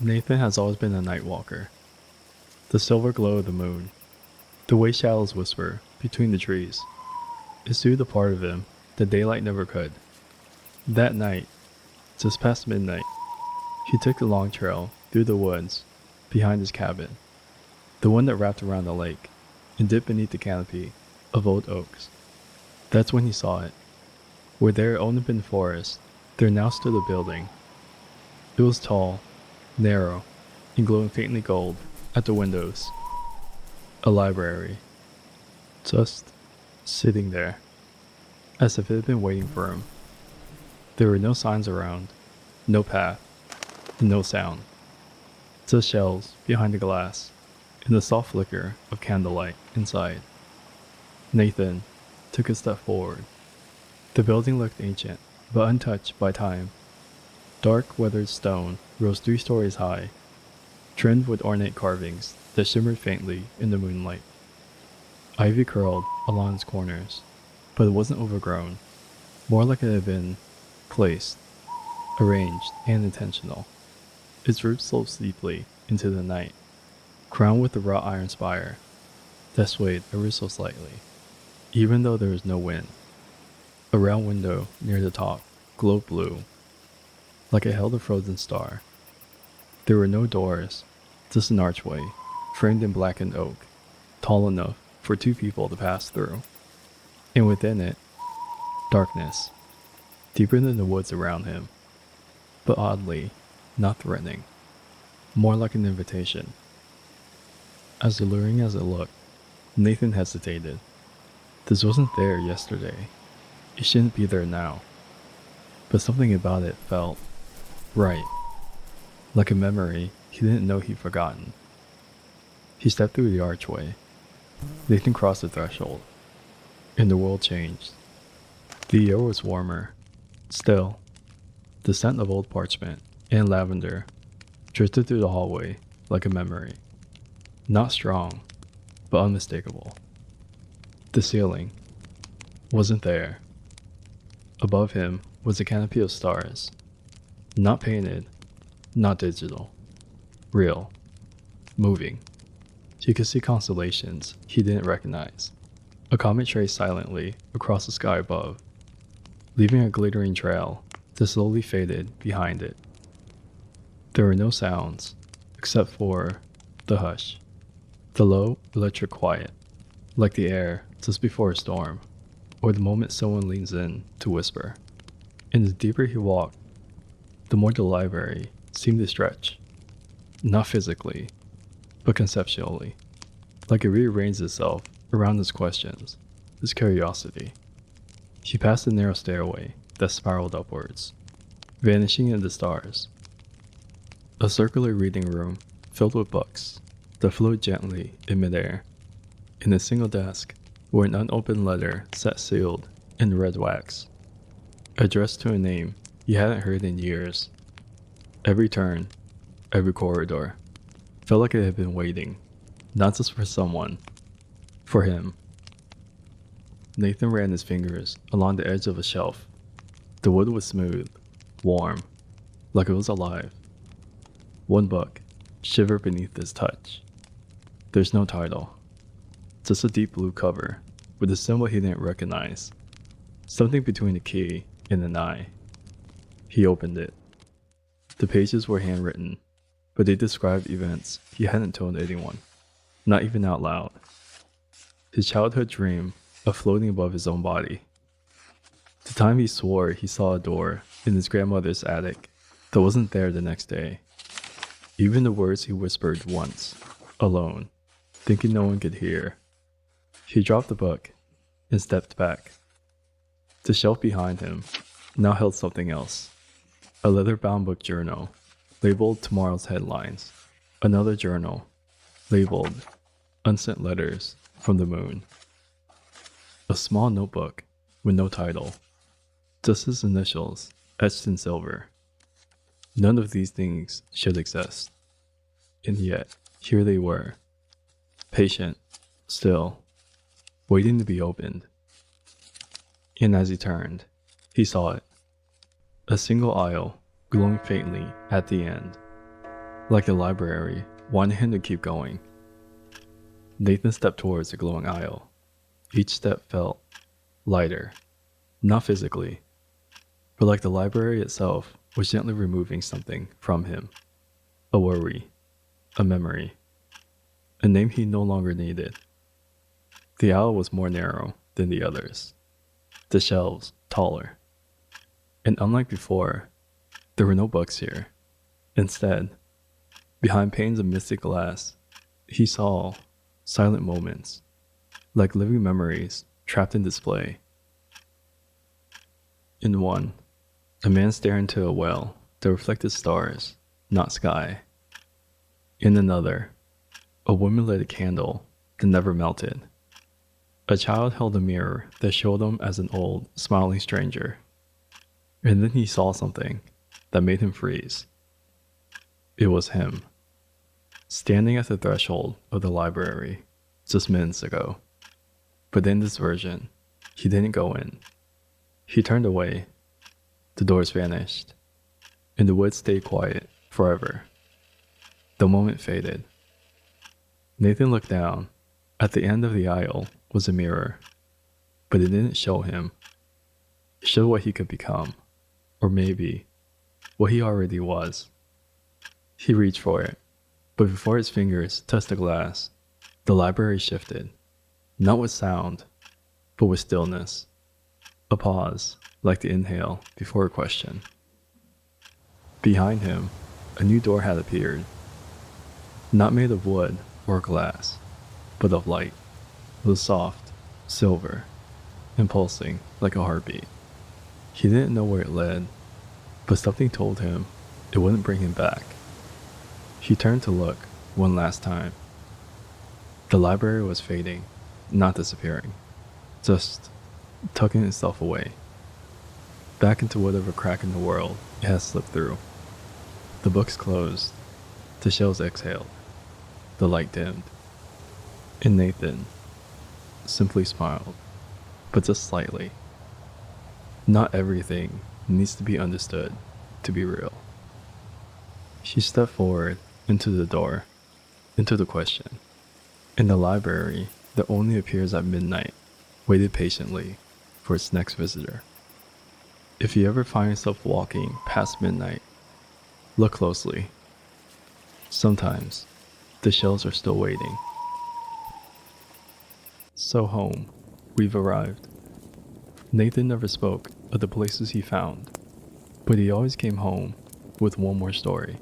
Nathan has always been a night walker. The silver glow of the moon, the way shadows whisper between the trees, it soothed a part of him that daylight never could. That night, just past midnight, he took the long trail through the woods behind his cabin, the one that wrapped around the lake and dipped beneath the canopy of old oaks. That's when he saw it. Where there had only been forest, there now stood a building. It was tall, narrow, and glowing faintly gold at the windows. A library. Just sitting there, as if it had been waiting for him. There were no signs around, no path, and no sound. Just shelves behind the glass, and the soft flicker of candlelight inside. Nathan took a step forward. The building looked ancient, but untouched by time. Dark, weathered stone rose 3 stories high, trimmed with ornate carvings that shimmered faintly in the moonlight. Ivy curled along its corners, but it wasn't overgrown, more like it had been placed, arranged, and intentional. Its roots sloped steeply into the night, crowned with a wrought iron spire that swayed ever so slightly, even though there was no wind. A round window near the top glowed blue, like it held a frozen star. There were no doors, just an archway, framed in blackened oak, tall enough for 2 people to pass through. And within it, darkness, deeper than the woods around him, but oddly, not threatening, more like an invitation. As alluring as it looked, Nathan hesitated. This wasn't there yesterday. It shouldn't be there now. But something about it felt right, like a memory he didn't know he'd forgotten. He stepped through the archway. Nathan crossed the threshold, and the world changed. The air was warmer. Still, the scent of old parchment and lavender drifted through the hallway like a memory. Not strong, but unmistakable. The ceiling wasn't there. Above him was a canopy of stars. Not painted, not digital. Real. Moving. He could see constellations he didn't recognize. A comet traced silently across the sky above, leaving a glittering trail that slowly faded behind it. There were no sounds, except for the hush. The low, electric quiet, like the air just before a storm, or the moment someone leans in to whisper. And the deeper he walked, the more the library seemed to stretch. Not physically, but conceptually, like it rearranged itself around his questions, his curiosity. He passed the narrow stairway that spiraled upwards, vanishing in the stars. A circular reading room filled with books that floated gently in midair. In a single desk were an unopened letter set sealed in red wax, addressed to a name he hadn't heard in years. Every turn, every corridor, felt like it had been waiting, not just for someone, for him. Nathan ran his fingers along the edge of a shelf. The wood was smooth, warm, like it was alive. One book shivered beneath his touch. There's no title, just a deep blue cover with a symbol he didn't recognize, something between a key and an eye. He opened it. The pages were handwritten, but they described events he hadn't told anyone, not even out loud. His childhood dream of floating above his own body. The time he swore he saw a door in his grandmother's attic that wasn't there the next day. Even the words he whispered once, alone, thinking no one could hear. He dropped the book and stepped back. The shelf behind him now held something else. A leather-bound book journal, labeled Tomorrow's Headlines. Another journal, labeled Unsent Letters from the Moon. A small notebook with no title, just his initials etched in silver. None of these things should exist. And yet, here they were, patient, still, waiting to be opened. And as he turned, he saw it. A single aisle glowing faintly at the end. like the library wanted him to keep going. Nathan stepped towards the glowing aisle. Each step felt lighter, not physically, but like the library itself was gently removing something from him. A worry, a memory, a name he no longer needed. The aisle was more narrow than the others, the shelves taller. And unlike before, there were no books here. Instead, behind panes of mystic glass, he saw silent moments, like living memories trapped in display. In one, a man stared into a well that reflected stars, not sky. In another, a woman lit a candle that never melted. A child held a mirror that showed him as an old, smiling stranger. And then he saw something that made him freeze. It was him, standing at the threshold of the library just minutes ago. But in this version, he didn't go in. He turned away. The doors vanished, and the woods stayed quiet forever. The moment faded. Nathan looked down. At the end of the aisle was a mirror, but it didn't show him. It showed what he could become, or maybe what he already was. He reached for it, but before his fingers touched the glass, the library shifted, not with sound, but with stillness. A pause, like the inhale before a question. Behind him, a new door had appeared, not made of wood or glass, but of light. It was soft, silver, and pulsing like a heartbeat. He didn't know where it led, but something told him it wouldn't bring him back. He turned to look one last time. The library was fading, not disappearing, just tucking itself away, back into whatever crack in the world it had slipped through. The books closed, the shelves exhaled, the light dimmed, and Nathan simply smiled, but just slightly. Not everything needs to be understood to be real. She stepped forward into the door, into the question, and the library that only appears at midnight waited patiently for its next visitor. If you ever find yourself walking past midnight, look closely. Sometimes the shelves are still waiting. So home, we've arrived. Nathan never spoke of the places he found, but he always came home with one more story.